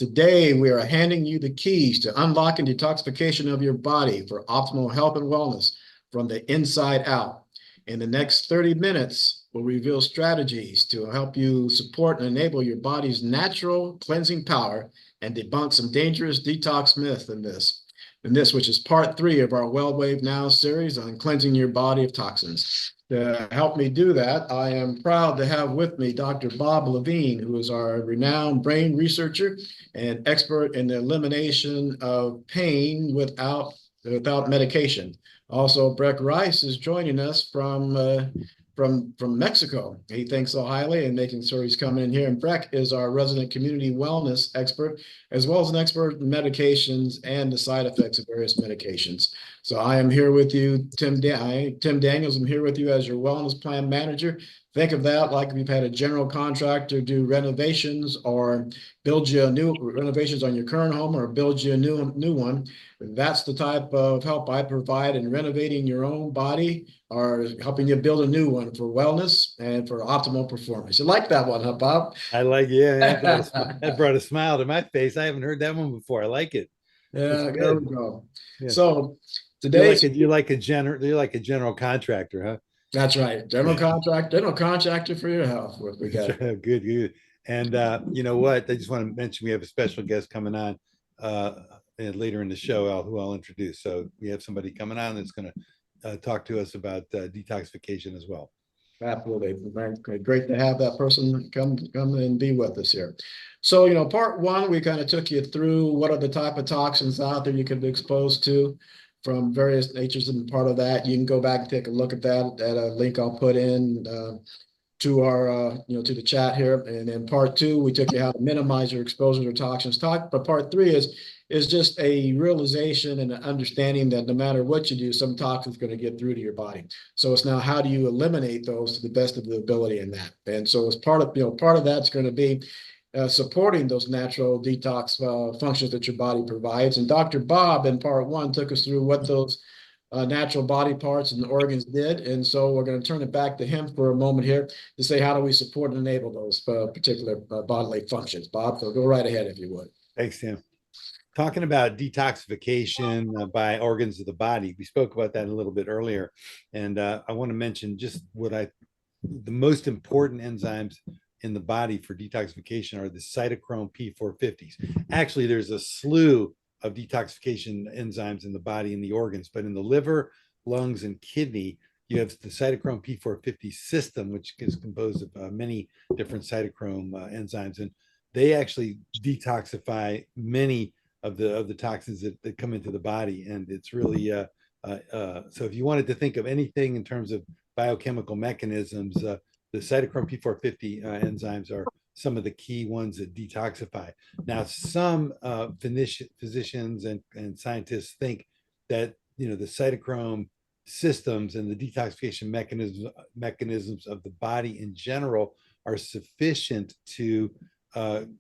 Today, we are handing you the keys to unlocking detoxification of your body for optimal health and wellness from the inside out. In the next 30 minutes, we'll reveal strategies to help you support and enable your body's natural cleansing power and debunk some dangerous detox myths in this, which is part 3 of our WellWaveNOW series on cleansing your body of toxins. To help me do that, I am proud to have with me Dr. Bob Levine, who is our renowned brain researcher and expert in the elimination of pain without medication. Also, Breck Rice is joining us from Mexico. He thinks so highly and making sure he's coming in here. And Breck is our resident community wellness expert, as well as an expert in medications and the side effects of various medications. So I am here with you, Tim Daniels. I'm here with you as your wellness plan manager. Think of that like if you've had a general contractor do renovations or build you a new renovations on your current home or build you a new one. That's the type of help I provide in renovating your own body or helping you build a new one for wellness and for optimal performance. You like that one, huh, Bob? I like, yeah, that brought a smile to my face. I haven't heard that one before. I like it. That's Yeah, there good. we go. Yeah. So You're today's like you're like a general contractor, huh? that's right. General contractor for your health. What we got. Good, good. And you know what? I just want to mention we have a special guest coming on later in the show, who I'll introduce. So we have somebody coming on that's going to talk to us about detoxification as well. Absolutely. Great to have that person come and be with us here. So, part 1, we kind of took you through what are the type of toxins out there you can be exposed to from various natures, and part of that, you can go back and take a look at that at a link I'll put in to our, to the chat here. And then part 2, we took you how to minimize your exposure to toxins. But part 3 is just a realization and an understanding that no matter what you do, some toxins going to get through to your body. So it's now how do you eliminate those to the best of the ability in that. And so as part of that's going to be supporting those natural detox functions that your body provides. And Dr. Bob in part 1 took us through what those natural body parts and organs did. And so we're going to turn it back to him for a moment here to say, how do we support and enable those particular bodily functions? Bob, so go right ahead if you would. Thanks, Tim. Talking about detoxification by organs of the body, we spoke about that a little bit earlier. And I want to mention just the most important enzymes in the body for detoxification are the cytochrome P450s. Actually, there's a slew of detoxification enzymes in the body and the organs, but in the liver, lungs, and kidney, you have the cytochrome P450 system, which is composed of many different cytochrome enzymes, and they actually detoxify many of the toxins that come into the body. And it's really so if you wanted to think of anything in terms of biochemical mechanisms, the cytochrome P450 enzymes are some of the key ones that detoxify. Now, some physicians and scientists think that the cytochrome systems and the detoxification mechanisms of the body in general are sufficient to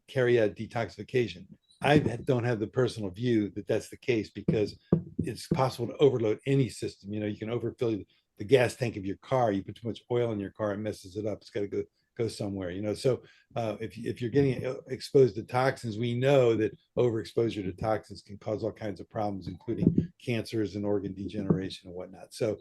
carry out detoxification. I don't have the personal view that that's the case, because it's possible to overload any system. You can overfill the gas tank of your car. You put too much oil in your car, it messes it up. It's got to go somewhere. So if you're getting exposed to toxins, we know that overexposure to toxins can cause all kinds of problems, including cancers and organ degeneration and whatnot. So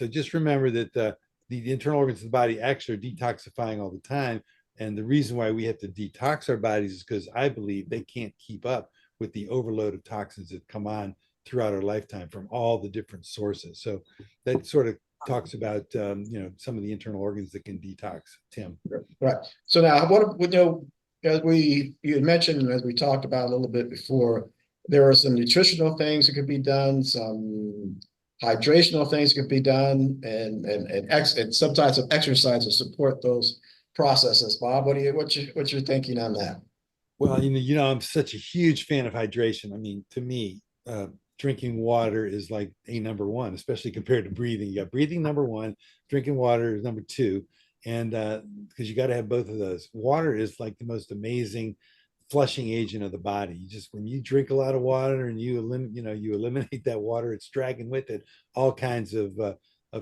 just remember that the internal organs of the body actually are detoxifying all the time. And the reason why we have to detox our bodies is because I believe they can't keep up with the overload of toxins that come on throughout our lifetime from all the different sources. So that sort of talks about some of the internal organs that can detox. Tim. Right. So now, as you had mentioned, as we talked about a little bit before, there are some nutritional things that could be done, some hydrational things could be done, and some types of exercise to support those processes. Bob, what's your thinking on that? Well, I'm such a huge fan of hydration. I mean, to me, drinking water is like a number one, especially compared to breathing. You got breathing number one, drinking water is number two, and because you got to have both of those. Water is like the most amazing flushing agent of the body. When you drink a lot of water and you eliminate that water, it's dragging with it all kinds of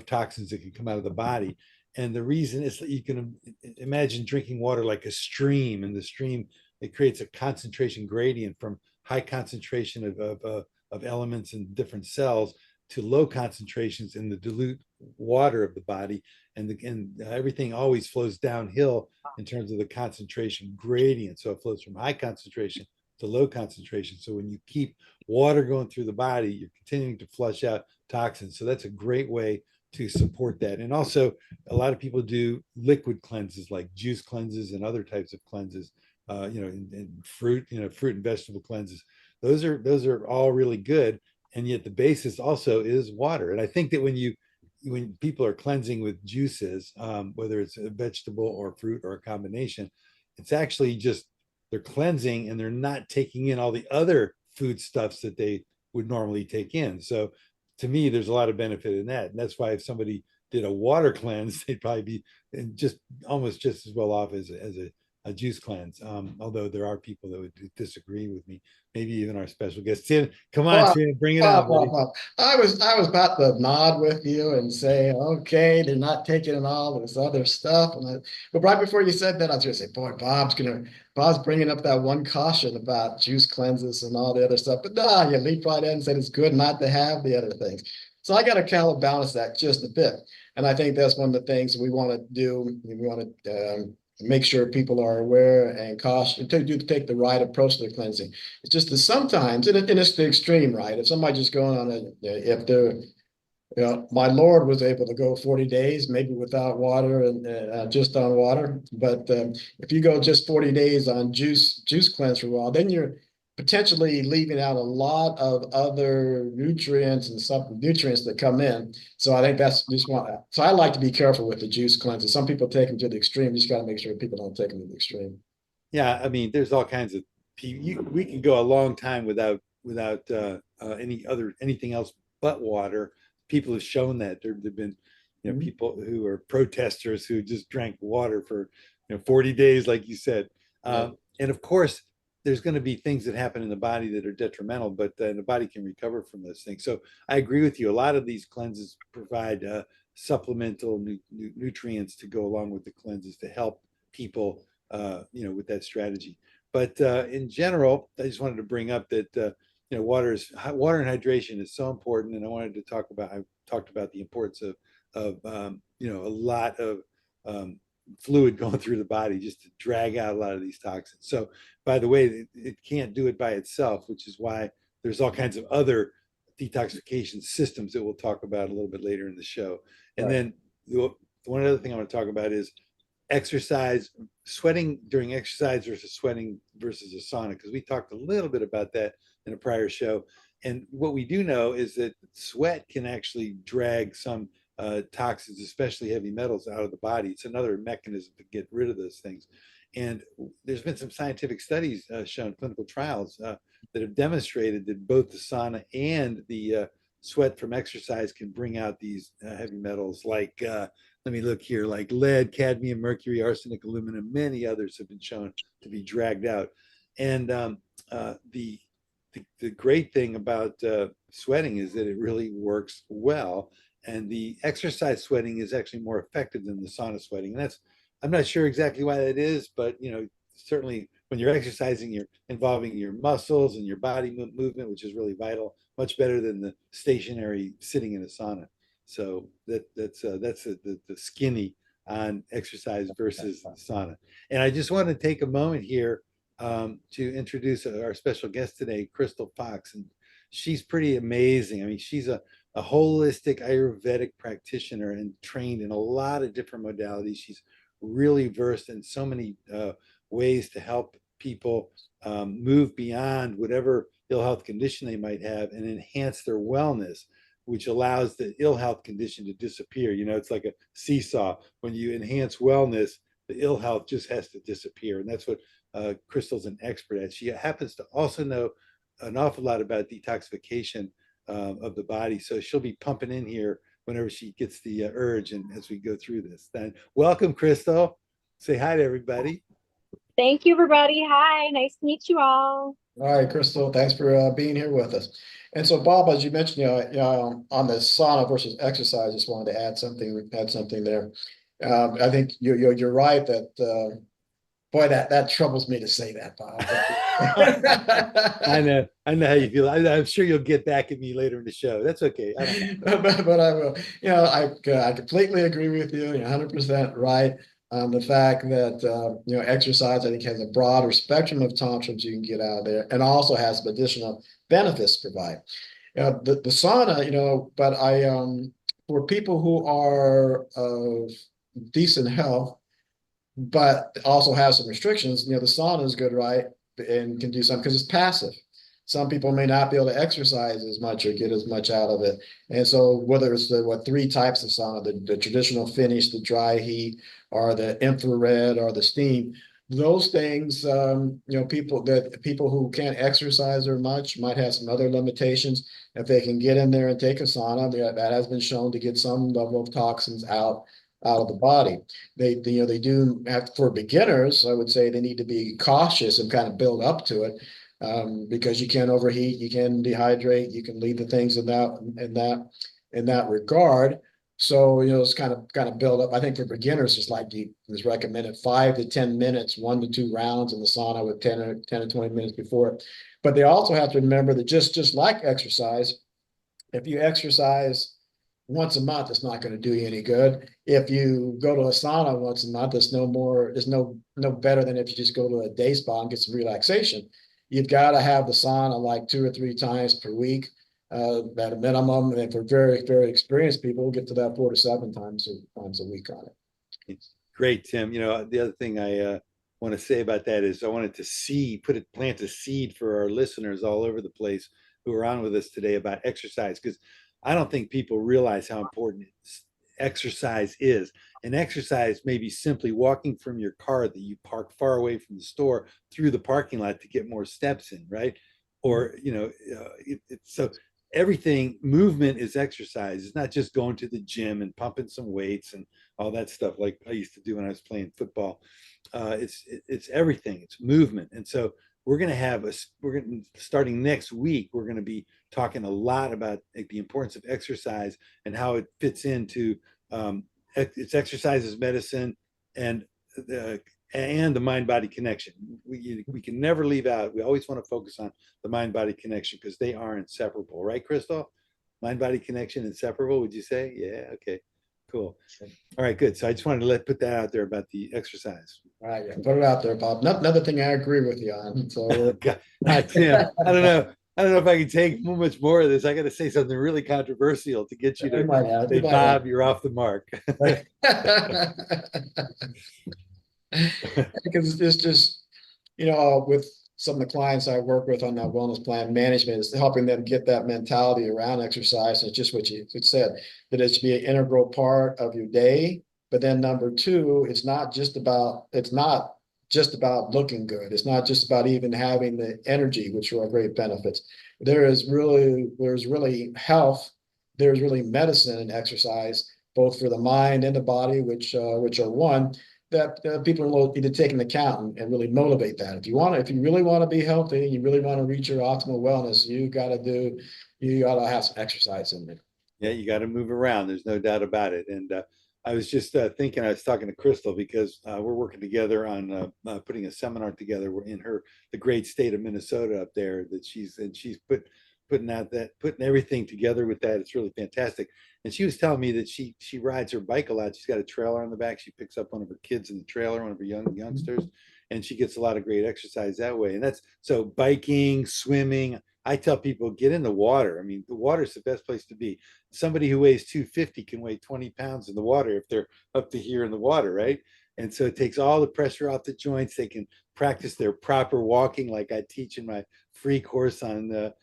toxins that can come out of the body. And the reason is that you can imagine drinking water like a stream, and the stream it creates a concentration gradient from high concentration of elements in different cells to low concentrations in the dilute water of the body. And everything always flows downhill in terms of the concentration gradient. So it flows from high concentration to low concentration. So when you keep water going through the body, you're continuing to flush out toxins. So that's a great way to support that. And also, a lot of people do liquid cleanses like juice cleanses and other types of cleanses, and fruit, fruit and vegetable cleanses. Those are all really good. And yet the basis also is water. And I think that when people are cleansing with juices, whether it's a vegetable or fruit or a combination, it's actually just they're cleansing and they're not taking in all the other foodstuffs that they would normally take in. So to me, there's a lot of benefit in that. And that's why if somebody did a water cleanse, they'd probably be just almost just as well off as a juice cleanse. Although there are people that would disagree with me, maybe even our special guest. Tim, come on, Tim, bring it on, buddy. I was about to nod with you and say, okay, they're not taking in all this other stuff. But right before you said that, I was going to say, boy, Bob's bringing up that one caution about juice cleanses and all the other stuff. But no, you leap right in and said it's good not to have the other things. So I got to counterbalance that just a bit. And I think that's one of the things we want to do. We want to make sure people are aware and cautious to take the right approach to the cleansing. It's just that sometimes, and it's the extreme, right? If somebody just going on if they're, my Lord was able to go 40 days, maybe without water and just on water. But if you go just 40 days on juice cleanse for a while, then you're potentially leaving out a lot of other nutrients and nutrients that come in. So I think that's just one. So I like to be careful with the juice cleanses. Some people take them to the extreme. You just got to make sure people don't take them to the extreme. Yeah, I mean, there's all kinds of we can go a long time without anything else but water. People have shown that there've been people who are protesters who just drank water for 40 days, like you said. And of course, there's going to be things that happen in the body that are detrimental, but the body can recover from those things. So I agree with you. A lot of these cleanses provide supplemental nutrients to go along with the cleanses to help people, with that strategy. But in general, I just wanted to bring up that water and hydration is so important, and I talked about the importance of a lot of fluid going through the body just to drag out a lot of these toxins. So, by the way, it can't do it by itself, which is why there's all kinds of other detoxification systems that we'll talk about a little bit later in the show. And then one other thing I want to talk about is exercise, sweating during exercise versus sweating versus a sauna, because we talked a little bit about that in a prior show. And what we do know is that sweat can actually drag some toxins, especially heavy metals, out of the body. It's another mechanism to get rid of those things. And there's been some scientific studies shown, clinical trials, that have demonstrated that both the sauna and the sweat from exercise can bring out these heavy metals like, let me look here, like lead, cadmium, mercury, arsenic, aluminum, many others have been shown to be dragged out. And the great thing about sweating is that it really works well. And the exercise sweating is actually more effective than the sauna sweating. And I'm not sure exactly why that is, but certainly when you're exercising, you're involving your muscles and your body movement, which is really vital, much better than the stationary sitting in a sauna. So that's the skinny on exercise versus the sauna. And I just want to take a moment here to introduce our special guest today, Krystal Fox. And she's pretty amazing. I mean, she's a holistic Ayurvedic practitioner and trained in a lot of different modalities. She's really versed in so many ways to help people move beyond whatever ill health condition they might have and enhance their wellness, which allows the ill health condition to disappear. It's like a seesaw. When you enhance wellness, the ill health just has to disappear. And that's what Krystal's an expert at. She happens to also know an awful lot about detoxification of the body. So she'll be pumping in here whenever she gets the urge and as we go through this. Then welcome, Krystal. Say hi to everybody. Thank you, everybody. Hi, nice to meet you all. All right, Krystal, thanks for being here with us. And so, Bob, as you mentioned, on the sauna versus exercise, just wanted to add something there. I think you're right that Boy, that troubles me to say that, Bob. I know how you feel. I'm sure you'll get back at me later in the show. That's okay. I don't but I will. I completely agree with you. You're 100% right on the fact that exercise, I think, has a broader spectrum of tantrums you can get out of there, and also has some additional benefits to provide. The sauna, but for people who are of decent health, but also have some restrictions, the sauna is good, right? And can do something because it's passive. Some people may not be able to exercise as much or get as much out of it. And so whether it's the three types of sauna, the traditional Finnish, the dry heat, or the infrared or the steam, those things, people who can't exercise very much might have some other limitations. If they can get in there and take a sauna, that has been shown to get some level of toxins out of the body. They do have, for beginners, I would say they need to be cautious and kind of build up to it, because you can overheat, you can dehydrate, you can leave the things in that regard. So it's kind of build up. I think for beginners, it's recommended 5 to 10 minutes, 1 to 2 rounds in the sauna with 10 to 20 minutes before. But they also have to remember that just like exercise, if you exercise once a month, it's not going to do you any good. If you go to a sauna once a month, it's no better than if you just go to a day spa and get some relaxation. You've got to have the sauna like 2 or 3 times per week, at a minimum. And for very, very experienced people, we'll get to that 4 to 7 times a week on it. Great, Tim. The other thing I want to say about that is I wanted to plant a seed for our listeners all over the place who are on with us today about exercise, because I don't think people realize how important exercise is. And exercise may be simply walking from your car that you park far away from the store through the parking lot to get more steps in, right? Or, so everything, movement is exercise. It's not just going to the gym and pumping some weights and all that stuff like I used to do when I was playing football. It's everything. It's movement. And so starting next week, we're going to be talking a lot about the importance of exercise and how it fits into it's exercise as medicine and the mind-body connection. We can never leave out. We always want to focus on the mind-body connection because they are inseparable, right, Krystal? Mind-body connection, inseparable, would you say? Yeah, okay, cool. All right, good. So I just wanted to put that out there about the exercise. All right, yeah, put it out there, Bob. Another thing I agree with you on. So Tim, I don't know if I can take much more of this. I got to say something really controversial to get you to say, Bob, you're off the mark. Because it's just, with some of the clients I work with on that wellness plan management, is helping them get that mentality around exercise. It's just what you said, that it should be an integral part of your day. But then number 2, it's not just about looking good. It's not just about even having the energy, which are great benefits. There's really health. There's really medicine in exercise, both for the mind and the body, which are one that people need to take into account and really motivate that. If you really want to be healthy, you really want to reach your optimal wellness, you got to have some exercise in there. Yeah, you got to move around. There's no doubt about it. And I was just thinking, I was talking to Krystal because we're working together on putting a seminar together. We're in the great state of Minnesota up there that she's putting everything together with that. It's really fantastic. And she was telling me that she rides her bike a lot. She's got a trailer on the back. She picks up one of her kids in the trailer, one of her youngsters, and she gets a lot of great exercise that way. And so biking, swimming. I tell people, get in the water. I mean, the water is the best place to be. Somebody who weighs 250 can weigh 20 pounds in the water if they're up to here in the water, right? And so it takes all the pressure off the joints. They can practice their proper walking, like I teach in my free course on the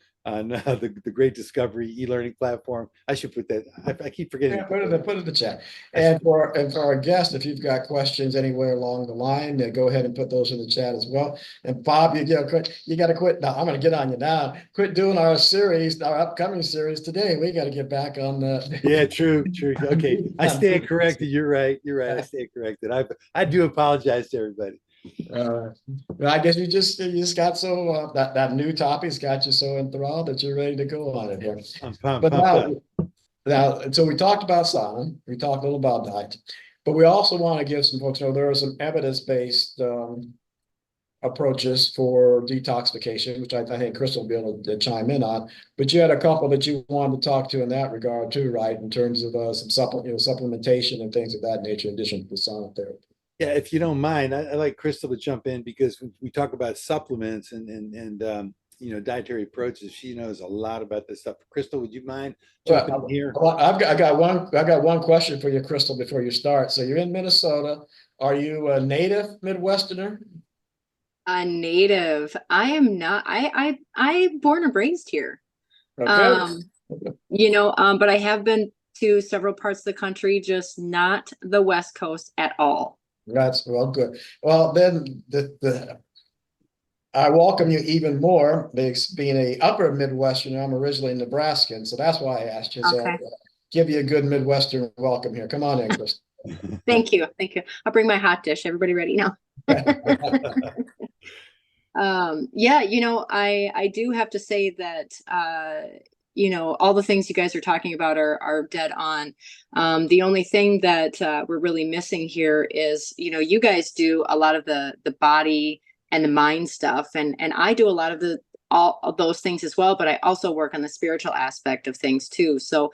Great Discovery e-learning platform. I should put that. I keep forgetting. Yeah, put it in the chat. And for our guests, if you've got questions anywhere along the line, go ahead and put those in the chat as well. And Bob, you got to quit. Now I'm going to get on you now. Quit doing our upcoming series today. We got to get back on the. Yeah, true. Okay, I stand corrected. You're right. I stand corrected. I do apologize to everybody. I guess you just got so that new topic's got you so enthralled that you're ready to go on it here. I'm pumped now, so we talked about sauna, we talked a little about diet, but we also want to give some folks know there are some evidence-based approaches for detoxification, which I think Krystal will be able to chime in on. But you had a couple that you wanted to talk to in that regard too, right? In terms of some supplementation and things of that nature, in addition to the sauna therapy. Yeah, if you don't mind, I like Krystal to jump in because we talk about supplements and dietary approaches. She knows a lot about this stuff. Krystal, would you mind jumping in here? I got one question for you, Krystal, before you start. So you're in Minnesota. Are you a native Midwesterner? A native. I am not. I born and raised here. Okay. But I have been to several parts of the country, just not the West Coast at all. That's well, good. Well, then I welcome you even more, being a upper Midwesterner. I'm originally Nebraskan, so that's why I asked you. So Okay. give you a good Midwestern welcome here. Come on in, Krystal. Thank you. I'll bring my hot dish. Everybody ready now? I do have to say that all the things you guys are talking about are dead on. The only thing that we're really missing here is, you guys do a lot of the body and the mind stuff, and I do a lot of all of those things as well, but I also work on the spiritual aspect of things too. So,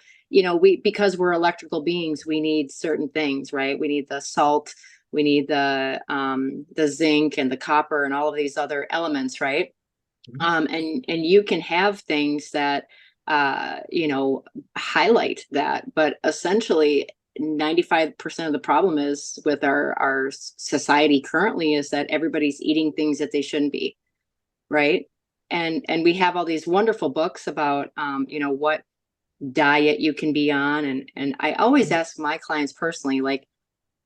because we're electrical beings, we need certain things, right? We need the salt, we need the zinc and the copper and all of these other elements, right? And you can have things that highlight that, but essentially 95% of the problem is with our society currently is that everybody's eating things that they shouldn't be, right? And we have all these wonderful books about what diet you can be on, and I always ask my clients personally, like,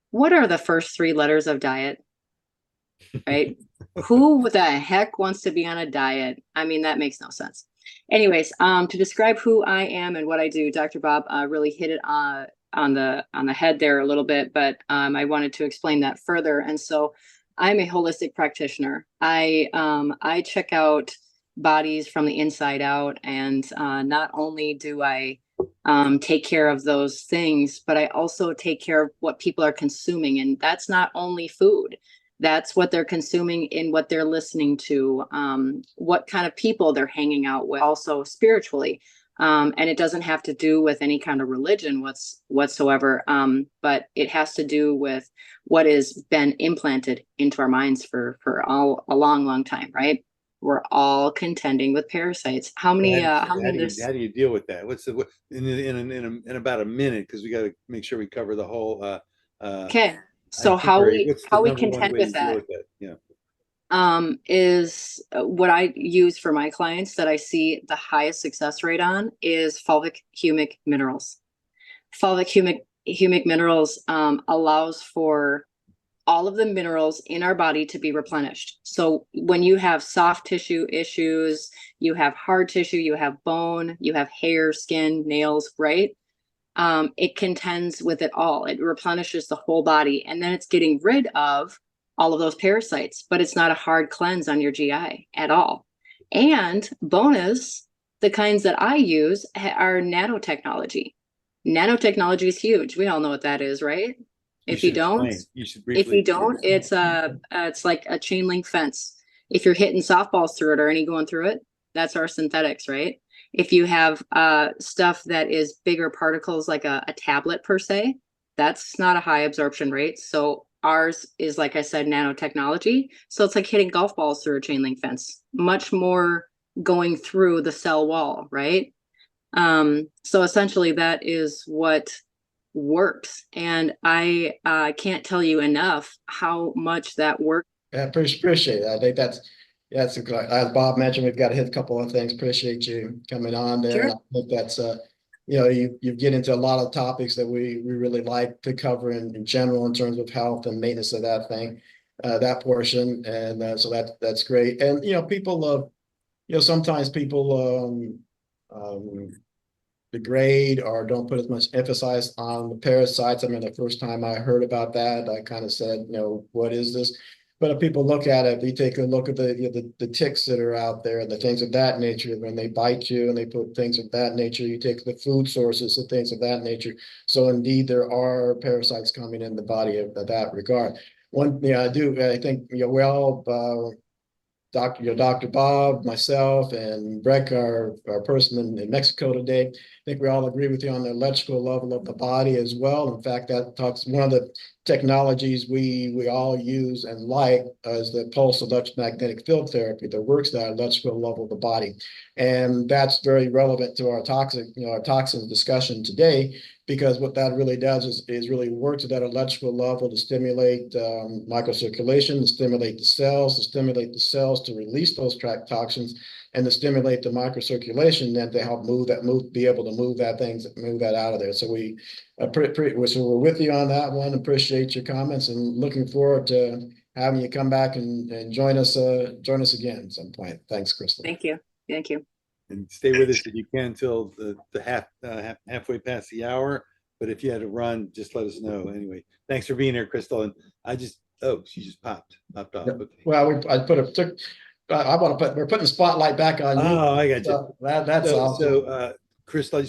what are the first 3 letters of diet? Right? Who the heck wants to be on a diet? I mean, that makes no sense. Anyways, to describe who I am and what I do, Dr. Bob really hit it on the head there a little bit, but I wanted to explain that further. And so I'm a holistic practitioner. I check out bodies from the inside out, and not only do I take care of those things, but I also take care of what people are consuming. And that's not only food. That's what they're consuming in what they're listening to, what kind of people they're hanging out with, also spiritually. And it doesn't have to do with any kind of religion whatsoever, but it has to do with what has been implanted into our minds for a long, long time, right? We're all contending with parasites. How do you deal with that? In about a minute, because we got to make sure we cover the whole. Okay. So how we contend with that? Yeah. Is what I use for my clients that I see the highest success rate on is fulvic humic minerals. Fulvic humic minerals allows for all of the minerals in our body to be replenished. So when you have soft tissue issues, you have hard tissue, you have bone, you have hair, skin, nails, right? It contends with it all. It replenishes the whole body, and then it's getting rid of all of those parasites, but it's not a hard cleanse on your GI at all. And bonus, the kinds that I use are nanotechnology. Nanotechnology is huge. We all know what that is, right? If you don't, it's like a chain link fence. If you're hitting softballs through it or any going through it, that's our synthetics, right? If you have stuff that is bigger particles, like a tablet per se, that's not a high absorption rate. So ours is, like I said, nanotechnology. So it's like hitting golf balls through a chain link fence, much more going through the cell wall, right? So essentially that is what works. And I can't tell you enough how much that works. Yeah, appreciate it. I think that's as Bob mentioned, we've got to hit a couple of things. Appreciate you coming on there. Sure. And I think that's you get into a lot of topics that we really like to cover in general in terms of health and maintenance of that thing, that portion. And so that's great. And people love, sometimes people degrade or don't put as much emphasis on the parasites. I mean, the first time I heard about that, I kind of said, what is this? But if people look at it, if you take a look at the ticks that are out there and the things of that nature, when they bite you and they put things of that nature, you take the food sources and things of that nature. So indeed, there are parasites coming in the body of that regard. I think we all Dr. Bob, myself, and Breck, our person in Mexico today. I think we all agree with you on the electrical level of the body as well. In fact, that talks one of the technologies we all use and like is the pulse electromagnetic field therapy that works at electrical level of the body. And that's very relevant to our our toxins discussion today, because what that really does is really works at that electrical level to stimulate microcirculation, to stimulate the cells to release those toxins, and to stimulate the microcirculation, then to help be able to move that out of there. So so we're with you on that one. Appreciate your comments and looking forward to having you come back and join us again at some point. Thanks, Krystal. Thank you. Thank you. And stay with us if you can until the halfway past the hour. But if you had to run, just let us know. Anyway, thanks for being here, Krystal. And she just popped off. Okay. Well, we're putting the spotlight back on you. Oh, I got you. So that's awesome. So, Krystal,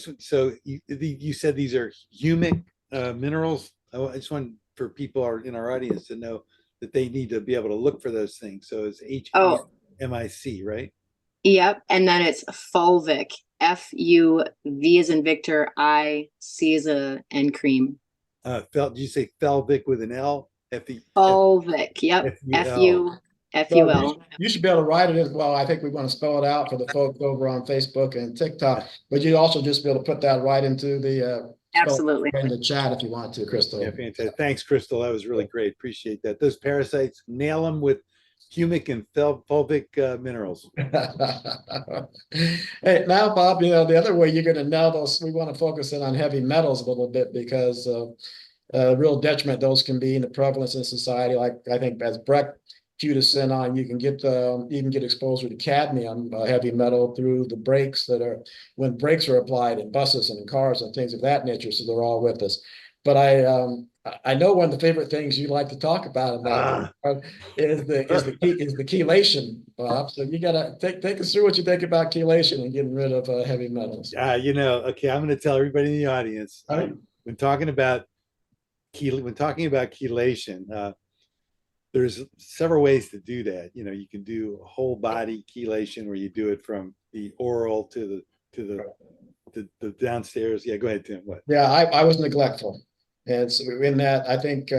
you said these are humic minerals. I just want for people in our audience to know that they need to be able to look for those things. So it's HMIC, right? Yep. And then it's fulvic, FUV as in Victor, I, C as in cream. Did you say Felvic with an L? Fulvic. Yep. FUL. You should be able to write it as well. I think we want to spell it out for the folks over on Facebook and TikTok, but you'd also just be able to put that right into the Absolutely in the chat if you want to, Krystal. Yeah, fantastic. Thanks, Krystal. That was really great. Appreciate that. Those parasites, nail them with humic and fulvic minerals. Hey, now, Bob, the other way you're going to nail those, we want to focus in on heavy metals a little bit, because real detriment those can be in the prevalence in society. Like I think as Breck cued us in on, you can even get exposure to cadmium, heavy metal, through the brakes when brakes are applied in buses and in cars and things of that nature. So they're all with us. But I know one of the favorite things you like to talk about is the chelation, Bob. So you gotta take us through what you think about chelation and getting rid of heavy metals. Okay, I'm going to tell everybody in the audience when talking about chelation, there's several ways to do that. You can do a whole body chelation where you do it from the oral to the downstairs. Yeah, go ahead, Tim. What? Yeah, I was neglectful. And so in that, I think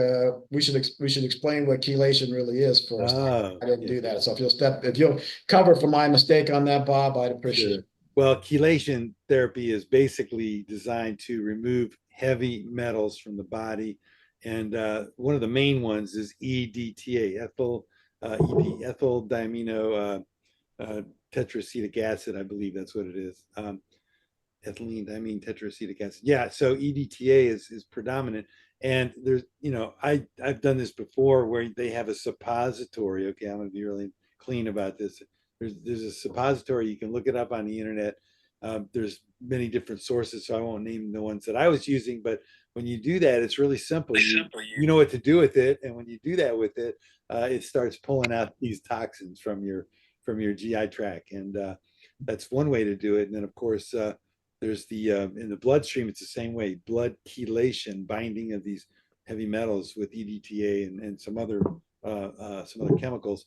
we should explain what chelation really is first. I didn't do that. So if you'll cover for my mistake on that, Bob, I'd appreciate it. Well, chelation therapy is basically designed to remove heavy metals from the body. And one of the main ones is EDTA, ethyl diamino tetraacetic acid. I believe that's what it is. Ethylene diamine tetraacetic acid. Yeah, so EDTA is predominant. And there's, I've done this before where they have a suppository. Okay, I'm going to be really clean about this. There's a suppository. You can look it up on the internet. There's many different sources, so I won't name the ones that I was using. But when you do that, it's really simple. You know what to do with it, and when you do that with it, it starts pulling out these toxins from your GI tract, and that's one way to do it. And then, of course, there's in the bloodstream, it's the same way. Blood chelation, binding of these heavy metals with EDTA and some other chemicals.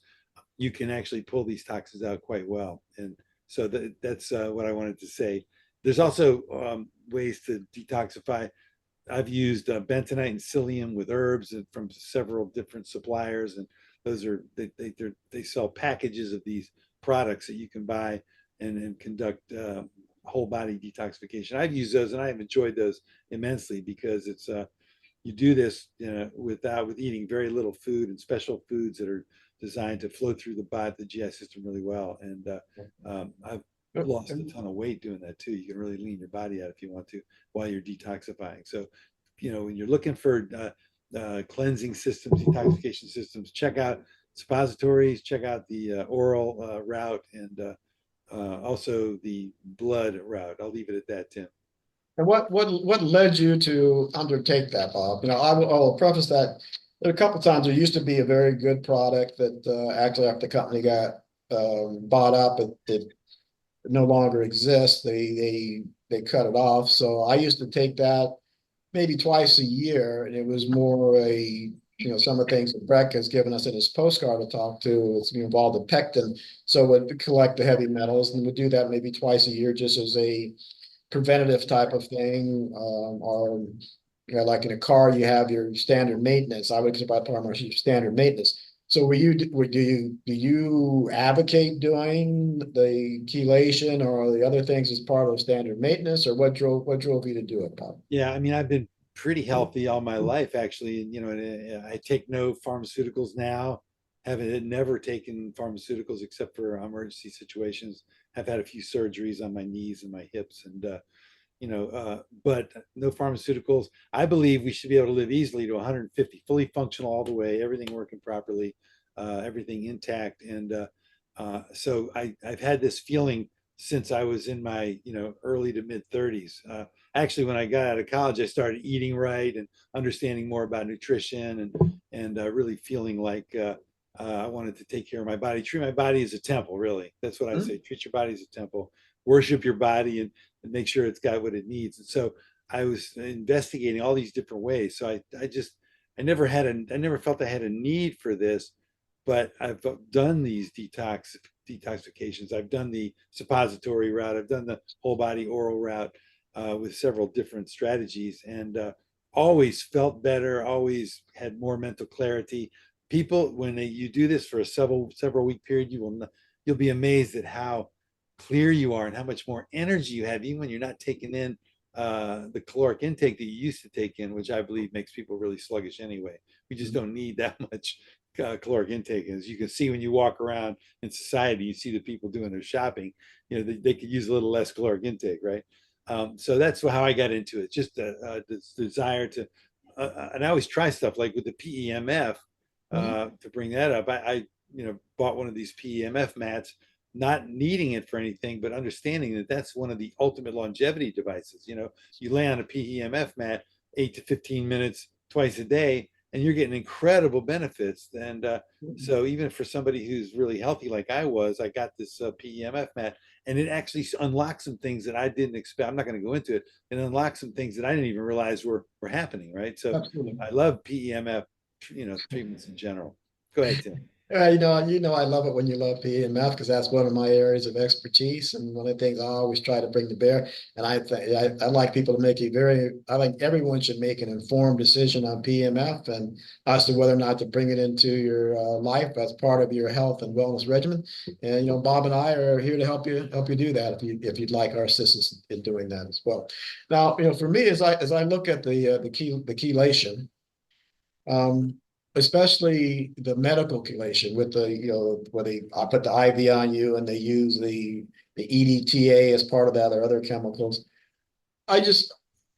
You can actually pull these toxins out quite well. And so that's what I wanted to say. There's also ways to detoxify. I've used bentonite and psyllium with herbs and from several different suppliers, and those are they sell packages of these products that you can buy and conduct whole body detoxification. I've used those and I've enjoyed those immensely, because it's you do this with eating very little food and special foods that are designed to flow through the GI system really well. And I've lost a ton of weight doing that too. You can really lean your body out if you want to while you're detoxifying. So, when you're looking for cleansing systems, detoxification systems, check out suppositories, check out the oral route, and also the blood route. I'll leave it at that, Tim. And what led you to undertake that, Bob? I will preface that there are a couple of times there used to be a very good product that actually after the company got bought up, it no longer exists. They cut it off. So I used to take that maybe twice a year, and it was more a some of the things that Breck has given us in his postcard to talk to, it's involved the pectin. So would collect the heavy metals, and would do that maybe twice a year just as a preventative type of thing. Or like in a car, you have your standard maintenance. I would consider part of your standard maintenance. So do you advocate doing the chelation or the other things as part of standard maintenance, or what drove you to do it, Bob? Yeah, I mean, I've been pretty healthy all my life, actually. And, I take no pharmaceuticals now. Haven't never taken pharmaceuticals except for emergency situations. Have had a few surgeries on my knees and my hips, and but no pharmaceuticals. I believe we should be able to live easily to 150, fully functional all the way, everything working properly, everything intact. And so I've had this feeling since I was in my, early to mid 30s. Actually, when I got out of college, I started eating right and understanding more about nutrition, and really feeling like I wanted to take care of my body, treat my body as a temple. Really, that's what I say. Treat your body as a temple, worship your body, and make sure it's got what it needs. And so I was investigating all these different ways. So I never felt I had a need for this, but I've done these detoxifications. I've done the suppository route. I've done the whole body oral route with several different strategies, and always felt better. Always had more mental clarity. People, when you do this for a several week period, you'll be amazed at how clear you are and how much more energy you have, even when you're not taking in the caloric intake that you used to take in, which I believe makes people really sluggish anyway. We just don't need that much caloric intake. As you can see when you walk around in society, you see the people doing their shopping, they could use a little less caloric intake, right? So that's how I got into it. Just this desire to, and I always try stuff like with the PEMF. To bring that up, I bought one of these PEMF mats, not needing it for anything, but understanding that that's one of the ultimate longevity devices. You lay on a PEMF mat 8 to 15 minutes twice a day, and you're getting incredible benefits. And so even for somebody who's really healthy like I was, I got this PEMF mat, and it actually unlocked some things that I didn't expect. I'm not going to go into it. It unlocked some things that I didn't even realize were happening, right? So Absolutely. I love PEMF, treatments in general. Go ahead, Tim. I love it when you love PE and math, because that's one of my areas of expertise, and one of the things I always try to bring to bear. And I like people to make I think everyone should make an informed decision on PMF and as to whether or not to bring it into your life as part of your health and wellness regimen. And Bob and I are here to help you do that if you'd like our assistance in doing that as well. Now, for me, as I look at the chelation, especially the medical chelation with where I put the IV on you and they use the EDTA as part of that or other chemicals. I just,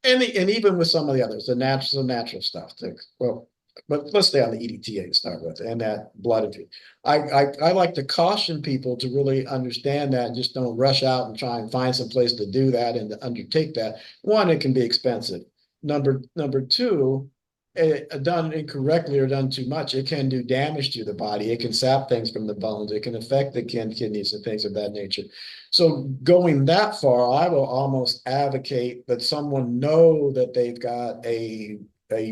and even with some of the others, the natural stuff. But let's stay on the EDTA to start with, and that blood infusion. I like to caution people to really understand that, and just don't rush out and try and find some place to do that and to undertake that. One, it can be expensive. Number two, done incorrectly or done too much, it can do damage to the body. It can sap things from the bones. It can affect the kidneys and things of that nature. So going that far, I will almost advocate that someone know that they've got a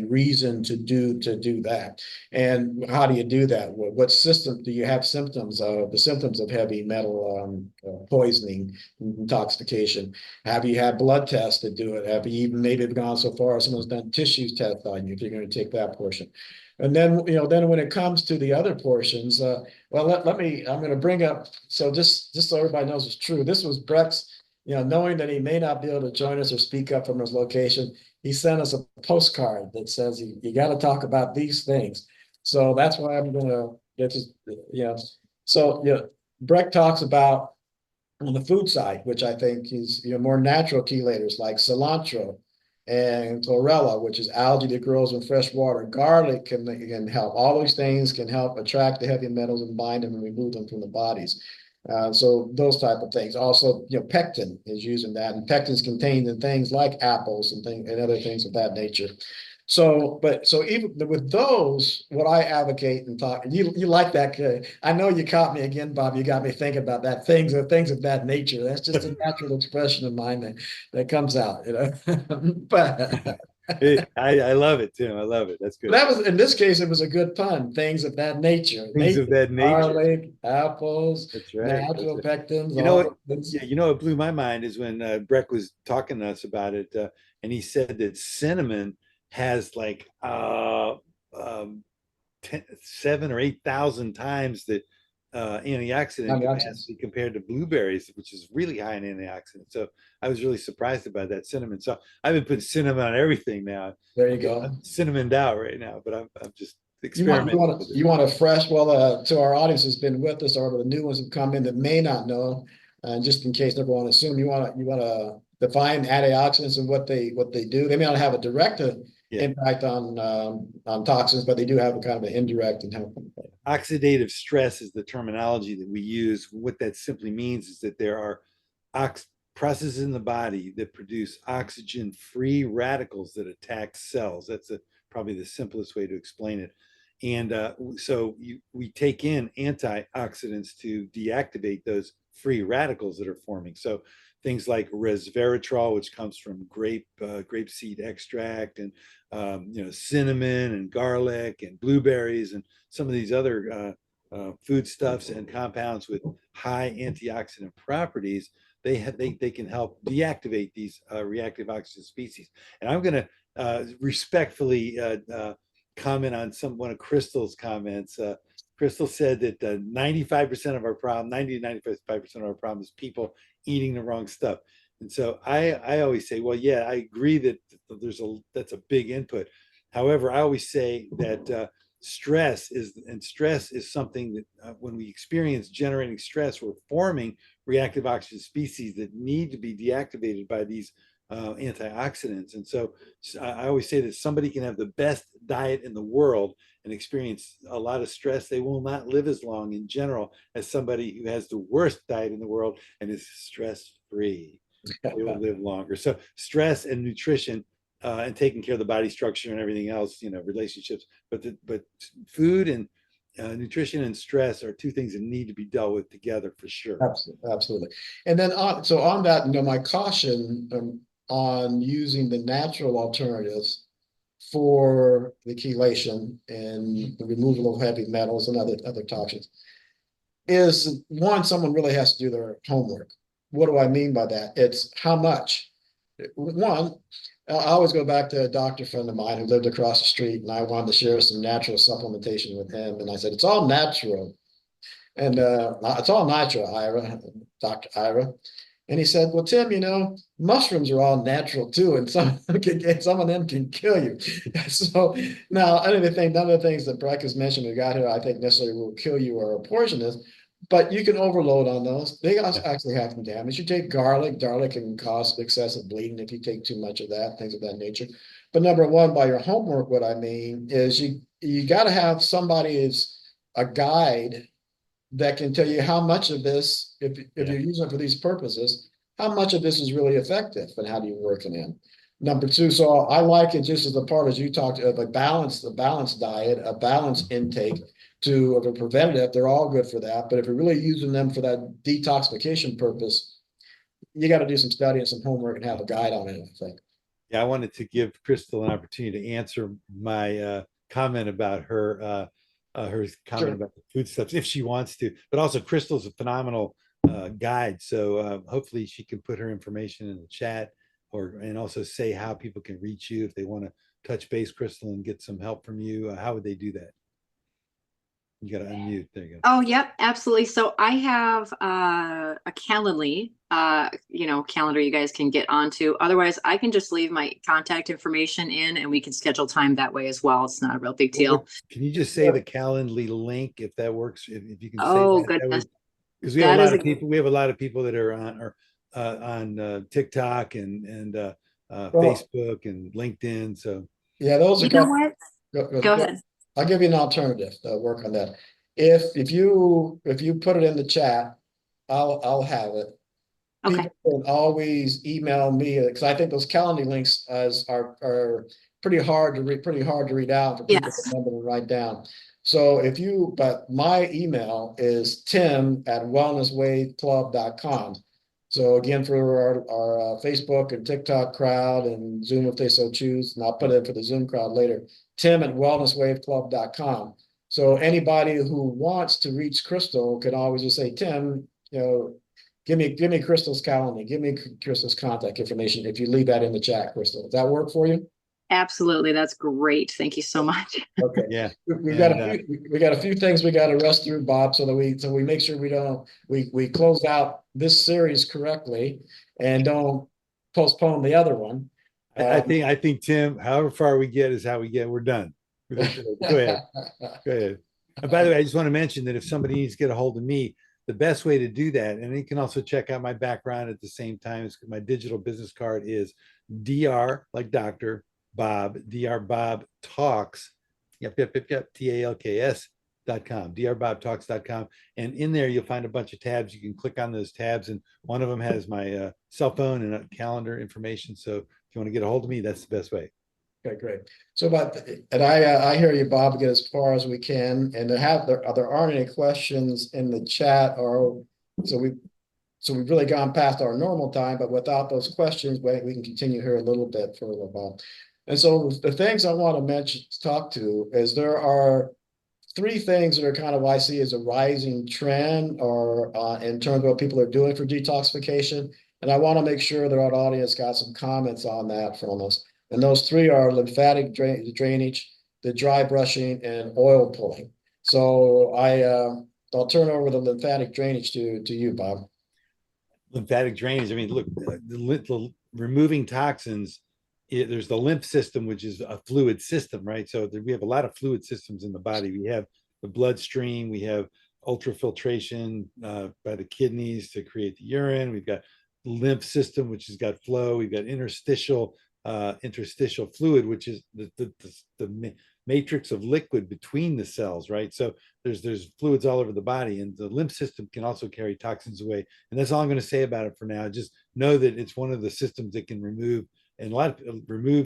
reason to do that. And how do you do that? What system do you have symptoms of? The symptoms of heavy metal poisoning, intoxication. Have you had blood tests to do it? Have you even maybe gone so far as someone's done tissue tests on you if you're going to take that portion? And then, then when it comes to the other portions, I'm going to bring up, so just so everybody knows it's true, this was Breck's, knowing that he may not be able to join us or speak up from his location, he sent us a postcard that says you got to talk about these things. So that's why I'm going to get to, So, Breck talks about on the food side, which I think is, more natural chelators like cilantro and chlorella, which is algae that grows in fresh water. Garlic can help. All these things can help attract the heavy metals and bind them and remove them from the bodies. So those type of things. Also, pectin is using that, and pectin is contained in things like apples and other things of that nature. So even with those, what I advocate and talk, you like that. I know you caught me again, Bob. You got me thinking about that. Things of that nature. That's just a natural expression of mine that comes out, But I love it, Tim. I love it. That's But good. that was, in this case, it was a good pun. Things of that nature. Things of that nature. Garlic, apples, That's right. That's natural right. pectins, You know all what? the things. Yeah, you know what blew my mind is when Breck was talking to us about it, and he said that cinnamon has like um, 7 or 8,000 times the antioxidant Antioxidants. capacity compared to blueberries, which is really high in antioxidants. So I was really surprised about that cinnamon. So I've been putting cinnamon on everything now. There you I'm go. cinnamoned out right now, but I'm just You want you experimenting want with to it. you want a fresh, well, to our audience who's been with us, or the new ones who come in that may not know, and just in case everyone assume, you want to define antioxidants and what they do. They may not have a direct Yeah. impact on toxins, but they do have a kind of an indirect and help. Oxidative stress is the terminology that we use. What that simply means is that there are processes in the body that produce oxygen-free radicals that attack cells. That's probably the simplest way to explain it. And so we take in antioxidants to deactivate those free radicals that are forming. So things like resveratrol, which comes from grape seed extract, and cinnamon and garlic and blueberries and some of these other foodstuffs and compounds with high antioxidant properties. They can help deactivate these reactive oxygen species. And I'm going to respectfully comment on one of Krystal's comments. Krystal said that 95% of our problem, 90 to 95% of our problem is people eating the wrong stuff. And so I always say, well, yeah, I agree that that's a big input. However, I always say that stress is something that when we experience generating stress, we're forming reactive oxygen species that need to be deactivated by these antioxidants. And so I always say that somebody can have the best diet in the world and experience a lot of stress. They will not live as long in general as somebody who has the worst diet in the world and is stress free. They will live longer. So stress and nutrition and taking care of the body structure and everything else, relationships, but food and nutrition and stress are two things that need to be dealt with together for sure. Absolutely. And then on that, my caution on using the natural alternatives for the chelation and the removal of heavy metals and other toxins is, one, someone really has to do their homework. What do I mean by that? It's how much. One, I always go back to a doctor friend of mine who lived across the street, and I wanted to share some natural supplementation with him. And I said, it's all natural. And it's all natural, Ira, Dr. Ira. And he said, well, Tim, mushrooms are all natural too, and some of them can kill you. So now, none of the things that Breck has mentioned we got here, I think necessarily will kill you or are poisonous, but you can overload on those. They also actually have some damage. You take garlic can cause excessive bleeding if you take too much of that, things of that nature. But number one, by your homework, what I mean is you got to have somebody as a guide that can tell you how much of this, if you're using it for these purposes, how much of this is really effective and how do you work it in. Number two, so I like it just as a part, as you talked of a balanced diet, a balanced intake of a preventative. They're all good for that. But if you're really using them for that detoxification purpose, you got to do some study and some homework and have a guide on it, I think. Yeah, I wanted to give Krystal an opportunity to answer my comment about her comment about the foodstuffs if she wants to. But also, Krystal's a phenomenal guide, so hopefully she can put her information in the chat, and also say how people can reach you if they want to touch base, Krystal, and get some help from you. How would they do that? You got to unmute. There you go. Oh, yep, absolutely. So I have a Calendly, calendar you guys can get onto. Otherwise, I can just leave my contact information in and we can schedule time that way as well. It's not a real big deal. Can you just say the Calendly link if that works? If you can say Oh, that, goodness. because we have a lot of people. We have a lot of people that are on TikTok and Facebook and LinkedIn. So yeah, those are. What? Go ahead. I'll give you an alternative to work on that. If you put it in the chat, I'll have it. Okay. People can always email me because I think those Calendly links are pretty hard to read out for people to remember to write down. So but my email is tim@wellnesswaveclub.com. So again, for our Facebook and TikTok crowd and Zoom if they so choose, and I'll put it for the Zoom crowd later, Tim at wellnesswaveclub.com. So anybody who wants to reach Krystal can always just say, Tim, give me Krystal's calendar, give me Krystal's contact information. If you leave that in the chat, Krystal, does that work for you? Absolutely. That's great. Thank you so much. Okay. Yeah. We got a few things we got to rush through, Bob, so we make sure we close out this series correctly and don't postpone the other one. I think Tim, however far we get is how we get. We're done. Go ahead. Go ahead. And by the way, I just want to mention that if somebody needs to get a hold of me, the best way to do that, and you can also check out my background at the same time as my digital business card is DR, like Dr. Bob, DR Bob Talks, TALKS.com, drbobtalks.com. And in there, you'll find a bunch of tabs. You can click on those tabs, and one of them has my cell phone and calendar information. So if you want to get a hold of me, that's the best way. Okay, great. So, I hear you, Bob, get as far as we can, and there aren't any questions in the chat, so we've really gone past our normal time, but without those questions, we can continue here a little bit further, Bob. And so the things I want to talk to is there are three things that are kind of I see as a rising trend or in terms of what people are doing for detoxification. And I want to make sure that our audience got some comments on that from us. And those three are lymphatic drainage, the dry brushing, and oil pulling. So I'll turn over the lymphatic drainage to you, Bob. Lymphatic drainage. I mean, look, the removing toxins, there's the lymph system, which is a fluid system, right? So we have a lot of fluid systems in the body. We have the bloodstream, we have ultrafiltration by the kidneys to create the urine. We've got the lymph system, which has got flow. We've got interstitial fluid, which is the matrix of liquid between the cells, right? So there's fluids all over the body, and the lymph system can also carry toxins away. And that's all I'm going to say about it for now. Just know that it's one of the systems that can remove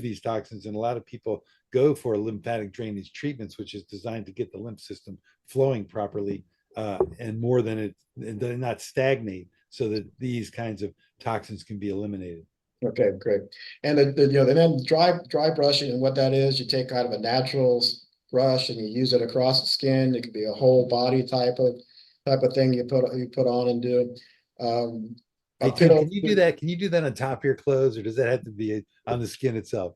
these toxins, and a lot of people go for lymphatic drainage treatments, which is designed to get the lymph system flowing properly and more than it, and not stagnate, so that these kinds of toxins can be eliminated. Okay, great. And then dry brushing, and what that is, you take kind of a natural brush and you use it across the skin. It could be a whole body type of thing you put on and do. Hey, Tim, can you do that? Can you do that on top of your clothes, or does that have to be on the skin itself?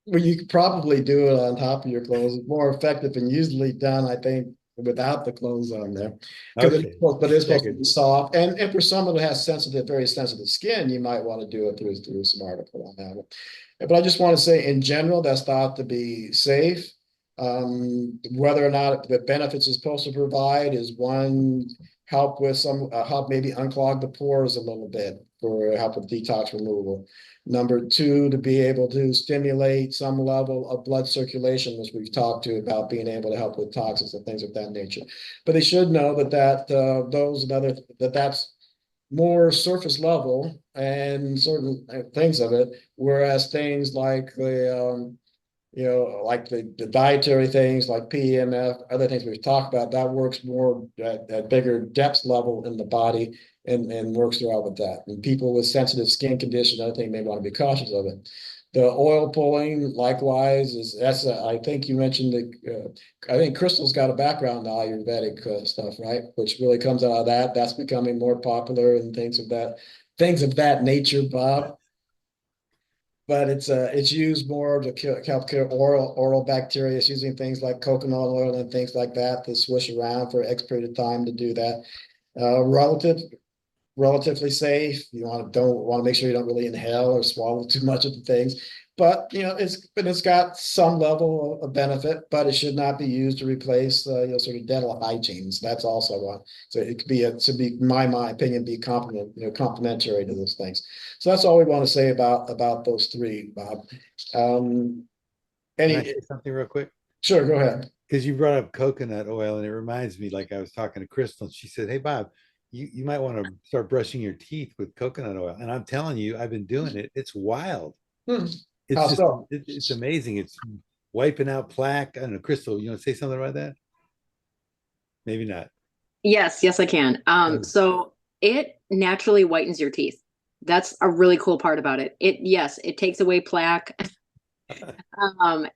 Well, you could probably do it on top of your clothes. It's more effective and usually done, I think, without the clothes on there. Okay. But it's supposed to be soft. And for someone that has very sensitive skin, you might want to do it through some article on that. But I just want to say, in general, that's thought to be safe. Whether or not the benefits it's supposed to provide is one, help maybe unclog the pores a little bit for help with detox removal. Number two, to be able to stimulate some level of blood circulation, which we've talked to about being able to help with toxins and things of that nature. But they should know that's more surface level and certain things of it, whereas things like the dietary things like PEMF, other things we've talked about, that works more at bigger depth level in the body and works throughout with that. And people with sensitive skin conditions, I think, may want to be cautious of it. The oil pulling, likewise, I think you mentioned I think Krystal's got a background in Ayurvedic stuff, right? Which really comes out of that. That's becoming more popular and things of that nature, Bob. But it's used more to help kill oral bacteria. It's using things like coconut oil and things like that to swish around for X period of time to do that. Relatively safe. Don't want to make sure you don't really inhale or swallow too much of the things. But it's got some level of benefit, but it should not be used to replace sort of dental hygiene. So that's also one. So it could be in my opinion, be complementary to those things. So that's all we want to say about those three, Bob. Can I say something real quick? Sure, go ahead. Because you brought up coconut oil, and it reminds me, like I was talking to Krystal, and she said, "Hey, Bob, you might want to start brushing your teeth with coconut oil." And I'm telling you, I've been doing it. It's wild. It's amazing. It's wiping out plaque. I don't know, Krystal, you want to say something about that? Maybe not. Yes, I can. So it naturally whitens your teeth. That's a really cool part about it. Yes, it takes away plaque. And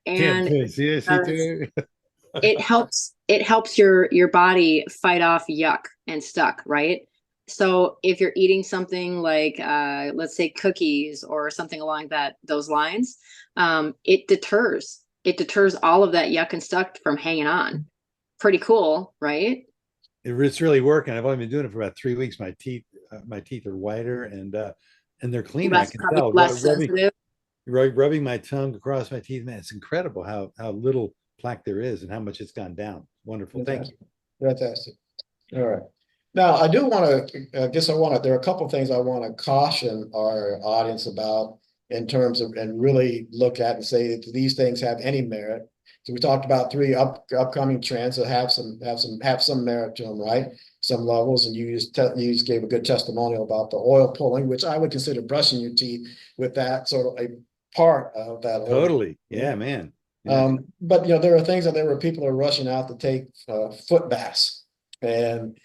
it helps your body fight off yuck and stuck, right? So if you're eating something like let's say cookies or something along those lines, it deters all of that yuck and stuck from hanging on. Pretty cool, right? It's really working. I've only been doing it for about 3 weeks. My teeth are whiter and they're cleaner. I can tell. Less sensitive. Rubbing my tongue across my teeth, man, it's incredible how little plaque there is and how much it's gone down. Wonderful. Thank you. Fantastic. All right. Now, I do want to, there are a couple of things I want to caution our audience about in terms of, and really look at and say that these things have any merit. So we talked about three upcoming trends that have some merit to them, right? Some levels, and you just gave a good testimonial about the oil pulling, which I would consider brushing your teeth with that sort of a part of that. Totally. Yeah, man. Yeah. But there are things where people are rushing out to take foot baths, and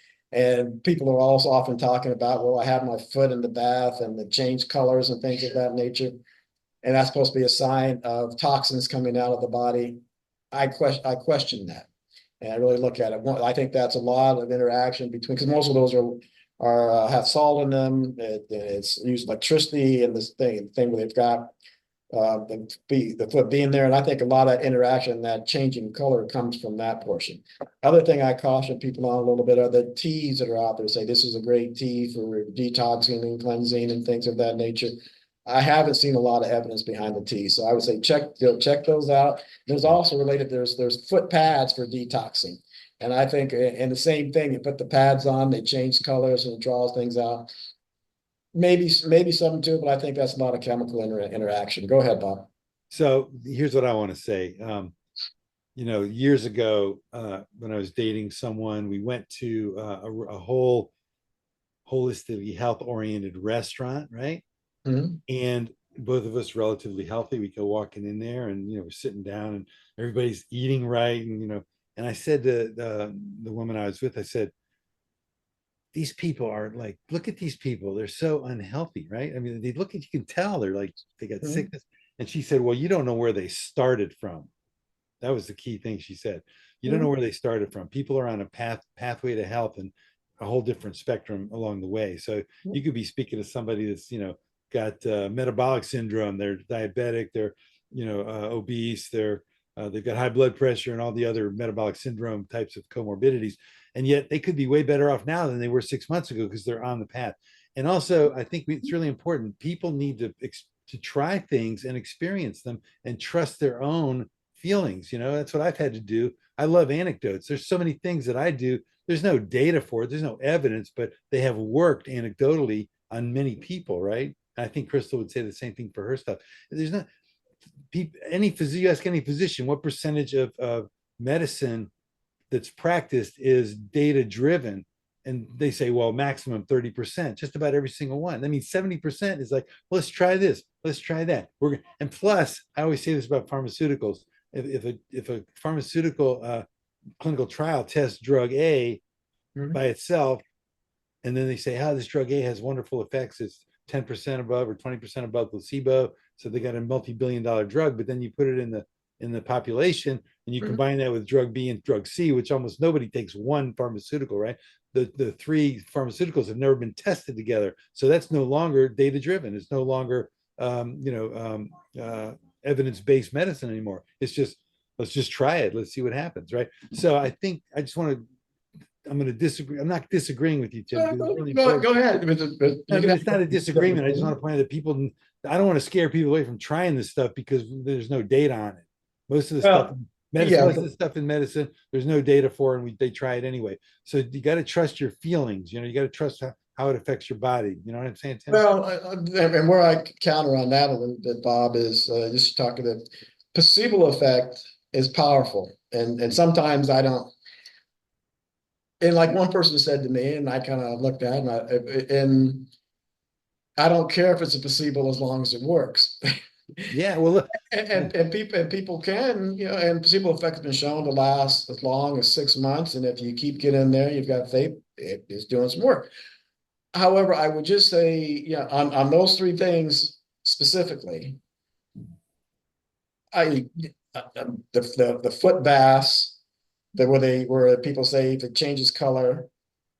people are also often talking about, well, I have my foot in the bath and it changed colors and things of that nature, and that's supposed to be a sign of toxins coming out of the body. I question that, and I really look at it. I think that's a lot of interaction between, because most of those have salt in them. It's used electricity and this thing where they've got the foot being there, and I think a lot of interaction, that changing color, comes from that portion. Other thing I caution people on a little bit are the teas that are out there. Say this is a great tea for detoxing and cleansing and things of that nature. I haven't seen a lot of evidence behind the tea, so I would say check those out. There's also there's foot pads for detoxing, and I think, and the same thing, you put the pads on, they change colors and it draws things out. Maybe something too, but I think that's a lot of chemical interaction. Go ahead, Bob. So here's what I want to say. Years ago, when I was dating someone, we went to a whole holistically health-oriented restaurant, right? Mm-hmm. And both of us relatively healthy. We go walking in there, and we're sitting down, and everybody's eating right, and and I said to the woman I was with, I said, these people are like, look at these people. They're so unhealthy, right? I mean, they look at, you can tell they're like, they got sickness. And she said, well, you don't know where they started from. That was the key thing she said. You don't know where they started from. People are on a pathway to health and a whole different spectrum along the way. So you could be speaking to somebody that's, got metabolic syndrome, they're diabetic, they're, obese, they've got high blood pressure and all the other metabolic syndrome types of comorbidities. And yet they could be way better off now than they were 6 months ago because they're on the path. And also, I think it's really important. People need to try things and experience them and trust their own feelings. That's what I've had to do. I love anecdotes. There's so many things that I do. There's no data for it. There's no evidence, but they have worked anecdotally on many people, right? I think Krystal would say the same thing for her stuff. There's not you ask any physician, what percentage of medicine that's practiced is data driven, and they say, well, maximum 30%. Just about every single one. That means 70% is like, let's try this, let's try that. And plus, I always say this about pharmaceuticals. If a pharmaceutical clinical trial tests drug A by itself, and then they say, this drug A has wonderful effects, it's 10% above or 20% above placebo, so they got a multi-billion-dollar drug. But then you put it in the population, and you combine that with drug B and drug C, which almost nobody takes one pharmaceutical, right? The three pharmaceuticals have never been tested together, so that's no longer data driven. It's no longer evidence-based medicine anymore. It's just, let's just try it, let's see what happens, right? So I think I'm going to disagree. I'm not disagreeing with you, Tim. Really go ahead. It's not a disagreement. I just want to point out that people, I don't want to scare people away from trying this stuff because there's no data on it. Most of the stuff in medicine, most of the stuff in medicine, there's no data for, and they try it anyway. So you got to trust your feelings. You got to trust how it affects your body. You know what I'm saying, Tim? Well, and where I counter on that a little bit, Bob, is just talking that placebo effect is powerful, and sometimes I don't. And like one person said to me, and I kind of looked at it, and I don't care if it's a placebo as long as it works. Yeah, well, look. and people can, and placebo effect has been shown to last as long as 6 months. And if you keep getting in there, you've got faith, it's doing some work. However, I would just say, yeah, on those three things specifically, I the foot baths, where people say if it changes color,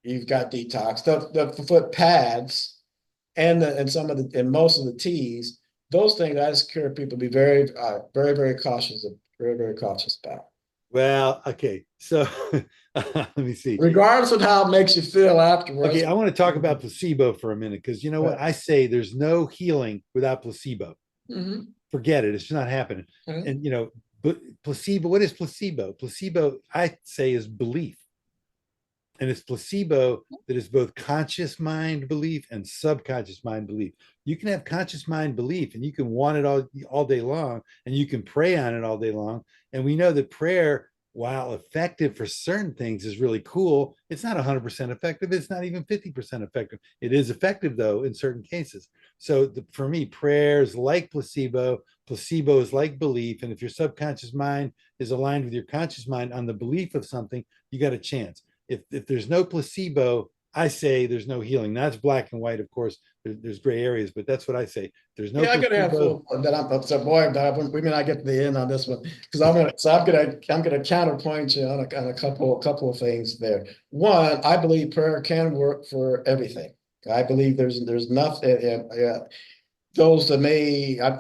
you've got detox. The foot pads and some of the and most of the teas, those things I just encourage people to be very cautious very cautious about. Well, okay. So let me see. Regardless of how it makes you feel afterwards. Okay, I want to talk about placebo for a minute because you know what? I say there's no healing without placebo. Mhm. Forget it. It's not happening. Mhm. And you know, but placebo, what is placebo? Placebo, I say, is belief. And it's placebo that is both conscious mind belief and subconscious mind belief. You can have conscious mind belief and you can want it all day long and you can pray on it all day long. And we know that prayer, while effective for certain things, is really cool. It's not 100% effective. It's not even 50% effective. It is effective, though, in certain cases. So for me, prayer is like placebo. Placebo is like belief. And if your subconscious mind is aligned with your conscious mind on the belief of something, you got a chance. If there's no placebo, I say there's no healing. That's black and white, of course. There's gray areas, but that's what I say. There's no Yeah, I'm gonna have placebo. full that I'm so boy, we may not get to the end on this one because I'm gonna counterpoint you on a couple of things there. One, I believe prayer can work for everything. I believe there's nothing. Those that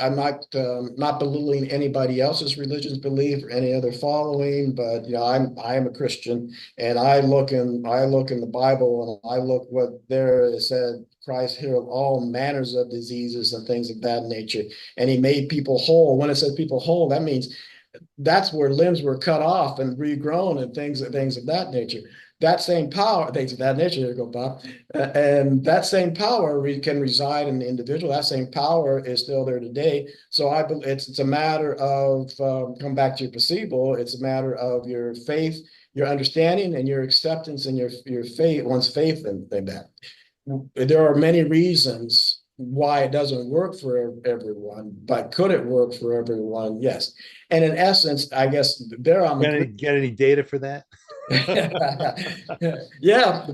I'm not belittling anybody else's religious belief or any other following, but I am a Christian, and I look in the Bible, and I look what there is said. Christ healed all manners of diseases and things of that nature, and he made people whole. When it says people whole, that means that's where limbs were cut off and regrown and things of that nature. That same power, things of that nature, there you go, Bob. And that same power can reside in the individual. That same power is still there today. So I believe it's a matter of come back to your placebo. It's a matter of your faith, your understanding, and your acceptance, and your faith, one's faith in that. There are many reasons why it doesn't work for everyone, but could it work for everyone? Yes. And in essence, I guess there I'm Get any data for that? yeah.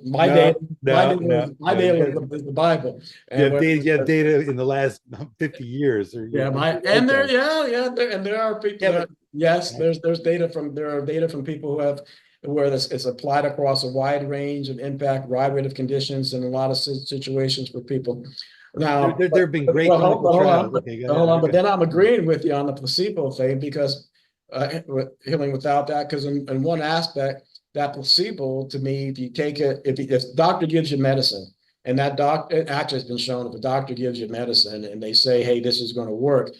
My No, data, no, no, my no. You data got is the Bible, you and have data. You have data in the last 50 years, or yeah, okay. and there are people Yeah, that but yes, there are data from people who have where this it's applied across a wide range of impact, wide range of conditions, in a lot of situations for people. Now, there have been great clinical trials. Okay, go hold ahead. on, but Okay. then I'm agreeing with you on the placebo thing because with healing without that, because in one aspect, that placebo to me, if you take it, if the doctor gives you medicine and that doctor, it actually has been shown if a doctor gives you medicine and they say, hey, this is going to work,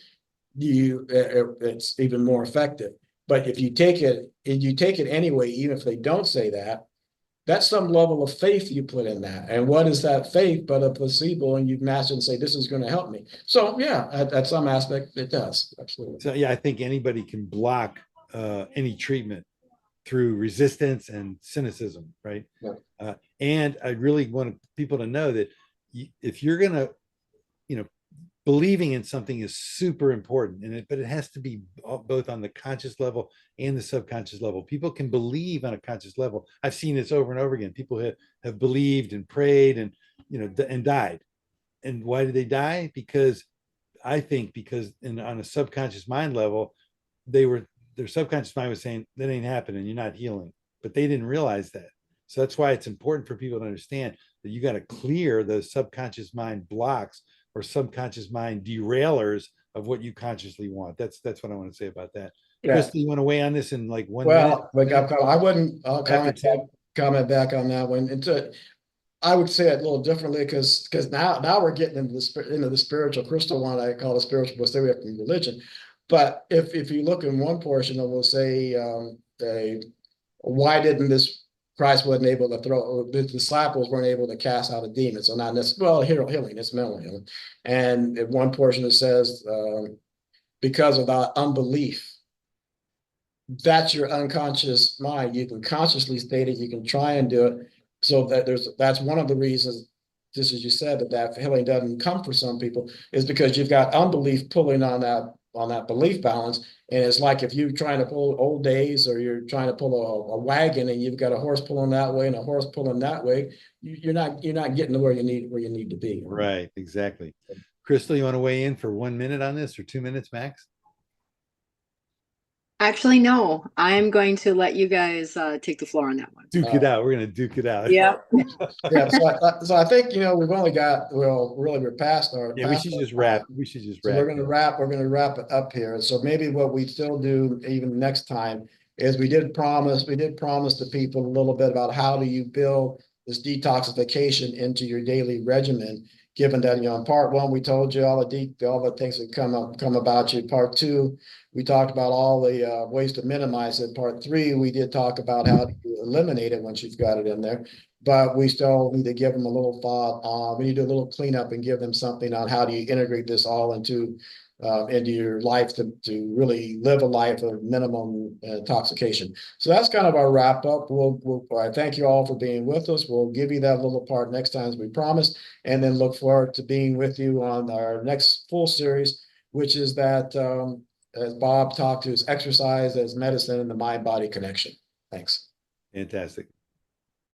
it's even more effective. But if you take it and you take it anyway, even if they don't say that, that's some level of faith you put in that. And what is that faith but a placebo? And you master and say, this is going to help me. So yeah, at some aspect, it does. Absolutely. So yeah, I think anybody can block any treatment through resistance and cynicism, right? Yeah. And I really want people to know that if you're gonna, you know, believing in something is super important, but it has to be both on the conscious level and the subconscious level. People can believe on a conscious level. I've seen this over and over again. People have believed and prayed and and died. And why did they die? Because I think on a subconscious mind level, their subconscious mind was saying that ain't happening. You're not healing, but they didn't realize that. So that's why it's important for people to understand that you got to clear those subconscious mind blocks or subconscious mind derailers of what you consciously want. That's what I want to say about that. Yeah. Krystal, you want to weigh on this in like 1 minute? Well, like I wouldn't After Tim? comment back on that one. I would say it a little differently because now we're getting into the spiritual Krystal one. I call it spiritual, but stay away from religion. But if you look in one portion, it will say, why didn't this Christ wasn't able to throw the disciples weren't able to cast out a demon? So not necessarily healing, it's mental healing. And in one portion it says, because of our unbelief. That's your unconscious mind. You can consciously state it, you can try and do it. So that's one of the reasons, just as you said, that healing doesn't come for some people, is because you've got unbelief pulling on belief balance. And it's like if you're trying to pull old days, or you're trying to pull a wagon, and you've got a horse pulling that way and a horse pulling that way, you're not getting to where you need to be. Right, exactly. Krystal, you want to weigh in for 1 minute on this, or 2 minutes max? Actually, no, I'm going to let you guys take the floor on that one. Duke it out. We're going to duke it out. Yeah. Yeah, so I think, we've only got, really, we're past our. Yeah, we should just wrap. We should just So wrap. we're going to wrap it up here. So maybe what we still do even next time is we did promise the people a little bit about how do you build this detoxification into your daily regimen, given that, in part one, we told you all the things that come about you. Part two, we talked about all the ways to minimize it. Part three, we did talk about how to eliminate it once you've got it in there. But we still need to give them a little thought on, we need to do a little cleanup and give them something on how do you integrate this all into your life to really live a life of minimum intoxication. So that's kind of our wrap up. I thank you all for being with us. We'll give you that little part next time, as we promised, and then look forward to being with you on our next full series, which is that, as Bob talked to, is exercise as medicine and the mind-body connection. Thanks. Fantastic.